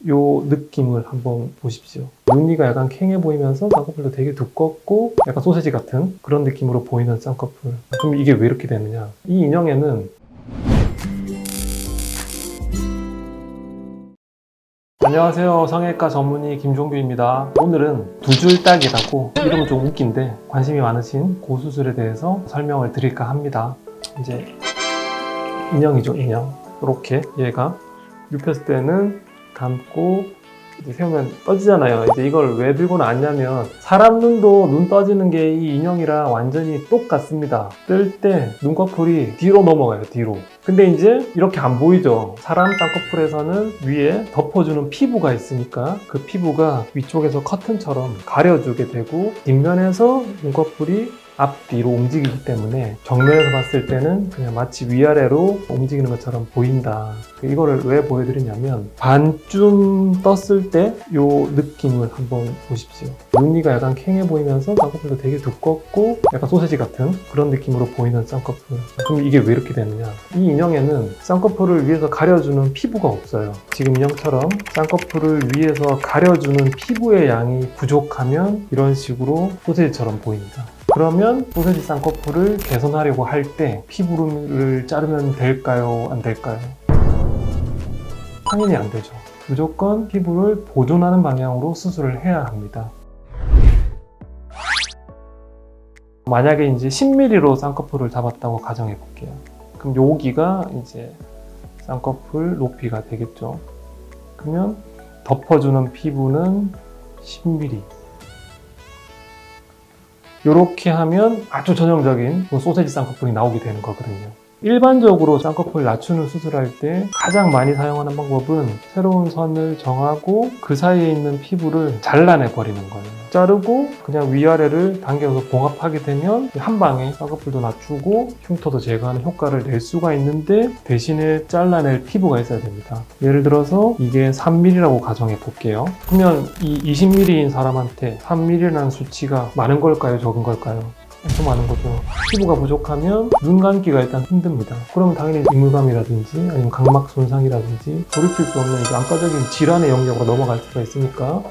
요 느낌을 한번 보십시오. 무늬가 약간 캥해 보이면서 쌍꺼풀도 되게 두껍고 약간 소세지 같은 그런 느낌으로 보이는 쌍꺼풀. 그럼 이게 왜 이렇게 되느냐? 이 인형에는 안녕하세요. 성형외과 전문의 김종규입니다. 오늘은 두 줄 딱이라고 이름은 좀 웃긴데 관심이 많으신 고수술에 대해서 설명을 드릴까 합니다. 이제 인형이죠, 인형. 이렇게 얘가 눕혔을 때는 감고 이제 세우면 떠지잖아요. 이제 이걸 왜 들고 나왔냐면 사람 눈도 눈 떠지는 게 이 인형이랑 완전히 똑같습니다. 뜰 때 눈꺼풀이 뒤로 넘어가요, 뒤로. 근데 이제 이렇게 안 보이죠. 사람 쌍꺼풀에서는 위에 덮어주는 피부가 있으니까 그 피부가 위쪽에서 커튼처럼 가려주게 되고 뒷면에서 눈꺼풀이 앞뒤로 움직이기 때문에 정면에서 봤을 때는 그냥 마치 위아래로 움직이는 것처럼 보인다. 이거를 왜 보여드리냐면 반쯤 떴을 때 이 느낌을 한번 보십시오. 무늬가 약간 캥해 보이면서 쌍꺼풀도 되게 두껍고 약간 소세지 같은 그런 느낌으로 보이는 쌍꺼풀. 그럼 이게 왜 이렇게 되느냐? 이 인형에는 쌍꺼풀을 위에서 가려주는 피부가 없어요. 지금 인형처럼 쌍꺼풀을 위에서 가려주는 피부의 양이 부족하면 이런 식으로 소세지처럼 보입니다. 그러면 소세지 쌍꺼풀을 개선하려고 할 때 피부를 자르면 될까요? 안 될까요? 당연히 안 되죠. 무조건 피부를 보존하는 방향으로 수술을 해야 합니다. 만약에 이제 10mm로 쌍꺼풀을 잡았다고 가정해 볼게요. 그럼 여기가 이제 쌍꺼풀 높이가 되겠죠. 그러면 덮어주는 피부는 10mm. 이렇게 하면 아주 전형적인 소세지 쌍꺼풀이 나오게 되는 거거든요. 일반적으로 쌍꺼풀 낮추는 수술할 때 가장 많이 사용하는 방법은 새로운 선을 정하고 그 사이에 있는 피부를 잘라내 버리는 거예요. 자르고 그냥 위아래를 당겨서 봉합하게 되면 한 방에 쌍꺼풀도 낮추고 흉터도 제거하는 효과를 낼 수가 있는데 대신에 잘라낼 피부가 있어야 됩니다. 예를 들어서 이게 3mm라고 가정해 볼게요. 그러면 이 20mm인 사람한테 3mm라는 수치가 많은 걸까요? 적은 걸까요? 엄청 많은 거죠. 피부가 부족하면 눈 감기가 일단 힘듭니다. 그러면 당연히 이물감이라든지 아니면 각막 손상이라든지 돌이킬 수 없는 이게 안과적인 질환의 영역으로 넘어갈 수가 있으니까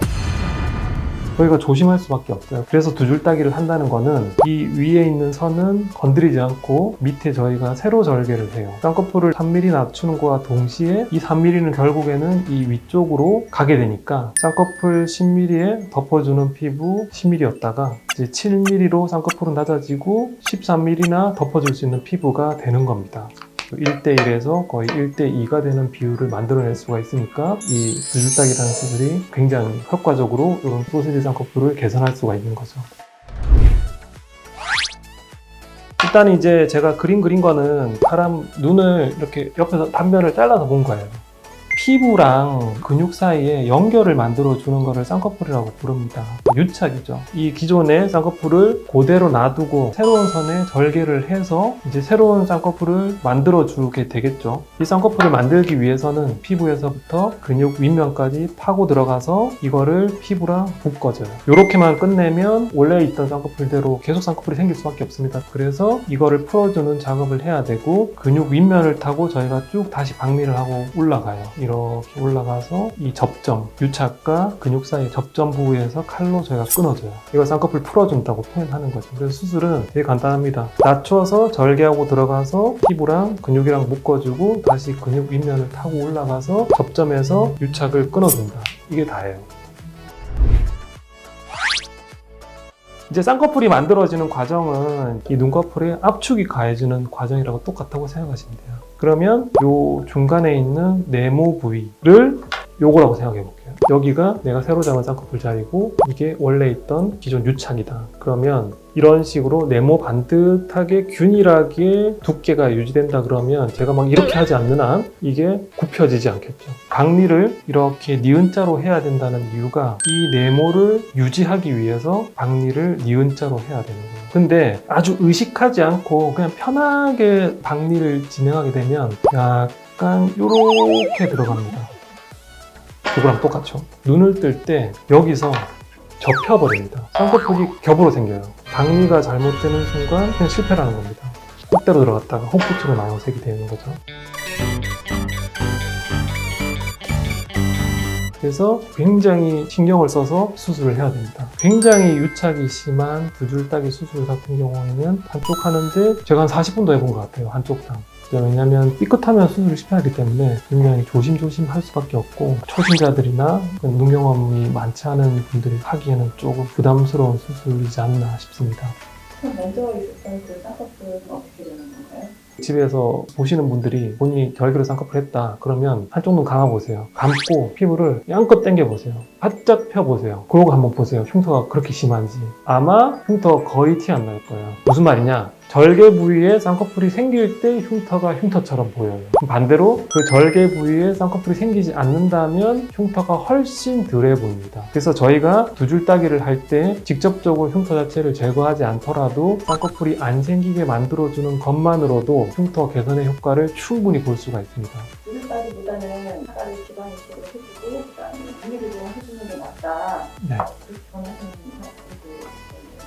저희가 조심할 수밖에 없어요. 그래서 두 줄 따기를 한다는 거는 이 위에 있는 선은 건드리지 않고 밑에 저희가 세로 절개를 해요. 쌍꺼풀을 3mm 낮추는 것과 동시에 이 3mm는 결국에는 이 위쪽으로 가게 되니까 쌍꺼풀 10mm에 덮어주는 피부 10mm였다가 이제 7mm로 쌍꺼풀은 낮아지고 13mm나 덮어줄 수 있는 피부가 되는 겁니다. 1대1에서 거의 1대2가 되는 비율을 만들어낼 수가 있으니까 이 두 줄 따기라는 수술이 굉장히 효과적으로 이런 소세지 쌍꺼풀을 개선할 수가 있는 거죠. 일단 이제 제가 그린 거는 사람 눈을 이렇게 옆에서 단면을 잘라서 본 거예요. 피부랑 근육 사이에 연결을 만들어 주는 것을 쌍꺼풀이라고 부릅니다. 유착이죠. 이 기존의 쌍꺼풀을 그대로 놔두고 새로운 선에 절개를 해서 이제 새로운 쌍꺼풀을 만들어 주게 되겠죠. 이 쌍꺼풀을 만들기 위해서는 피부에서부터 근육 윗면까지 파고 들어가서 이거를 피부랑 묶어줘요. 이렇게만 끝내면 원래 있던 쌍꺼풀대로 계속 쌍꺼풀이 생길 수밖에 없습니다. 그래서 이거를 풀어주는 작업을 해야 되고 근육 윗면을 타고 저희가 쭉 다시 박리를 하고 올라가요. 이렇게 올라가서 이 접점, 유착과 근육 사이 접점 부위에서 칼로 저희가 끊어줘요. 이걸 쌍꺼풀 풀어준다고 표현하는 거죠. 그래서 수술은 되게 간단합니다. 낮춰서 절개하고 들어가서 피부랑 근육이랑 묶어주고 다시 근육 윗면을 타고 올라가서 접점에서 유착을 끊어준다. 이게 다예요. 이제 쌍꺼풀이 만들어지는 과정은 이 눈꺼풀에 압축이 가해지는 과정이라고 똑같다고 생각하시면 돼요. 그러면 요 중간에 있는 네모 부위를 요거라고 생각해 볼게요. 여기가 내가 새로 잡은 쌍꺼풀 자리고 이게 원래 있던 기존 유착이다. 그러면 이런 식으로 네모 반듯하게 균일하게 두께가 유지된다 그러면 제가 막 이렇게 하지 않는 한 이게 굽혀지지 않겠죠. 박리를 이렇게 니은자로 해야 된다는 이유가 이 네모를 유지하기 위해서 박리를 니은자로 해야 되는 거예요. 근데 아주 의식하지 않고 그냥 편하게 박리를 진행하게 되면 약간 이렇게 들어갑니다. 그거랑 똑같죠. 눈을 뜰 때 여기서 접혀버립니다. 쌍꺼풀이 겹으로 생겨요. 박리가 잘못되는 순간 그냥 실패라는 겁니다. 콧대로 들어갔다가 혹부처럼 나오색이 되는 거죠. 그래서 굉장히 신경을 써서 수술을 해야 됩니다. 굉장히 유착이 심한 두 줄 따기 수술 같은 경우에는 한쪽 하는데 제가 한 40분도 해본 것 같아요. 한쪽당. 왜냐하면 삐끗하면 수술을 실패하기 때문에 굉장히 조심조심 할 수밖에 없고 초심자들이나 눈 경험이 많지 않은 분들이 하기에는 조금 부담스러운 수술이지 않나 싶습니다. 그럼 먼저 있을 때그 쌍꺼풀은 어떻게 되는 건가요? 집에서 보시는 분들이 본인이 결계로 쌍꺼풀 했다 그러면 한쪽 눈 감아보세요. 감고 피부를 양껏 당겨보세요. 바짝 펴보세요. 그러고 한번 보세요. 흉터가 그렇게 심한지. 아마 흉터 거의 티 안 날 거예요. 무슨 말이냐? 절개 부위에 쌍꺼풀이 생길 때 흉터가 흉터처럼 보여요. 반대로 그 절개 부위에 쌍꺼풀이 생기지 않는다면 흉터가 훨씬 덜해 보입니다. 그래서 저희가 두 줄 따기를 할 때 직접적으로 흉터 자체를 제거하지 않더라도 쌍꺼풀이 안 생기게 만들어주는 것만으로도 흉터 개선의 효과를 충분히 볼 수가 있습니다. 두줄 따기보다는 하다리 지방 이식을 해주고 그다음에 분리를 좀 해주는 게 낫다. 네. 그렇게 권하시는 분들도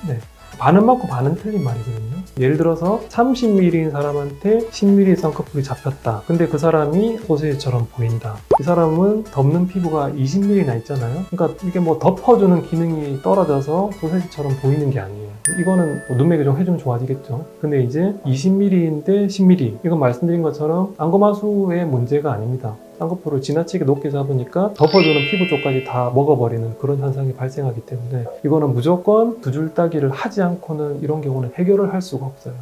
네. 반은 맞고 반은 틀린 말이거든요. 예를 들어서 30mm인 사람한테 10mm 쌍꺼풀이 잡혔다. 근데 그 사람이 소세지처럼 보인다. 이 사람은 덮는 피부가 20mm나 있잖아요. 그러니까 이게 뭐 덮어주는 기능이 떨어져서 소세지처럼 보이는 게 아니에요. 이거는 눈매 교정 해주면 좋아지겠죠. 근데 이제 20mm인데 10mm. 이건 말씀드린 것처럼 안검하수의 문제가 아닙니다. 쌍꺼풀을 지나치게 높게 잡으니까 덮어주는 피부 쪽까지 다 먹어버리는 그런 현상이 발생하기 때문에 이거는 무조건 두 줄 따기를 하지 않고는 이런 경우는 해결을 할 수가 없어요.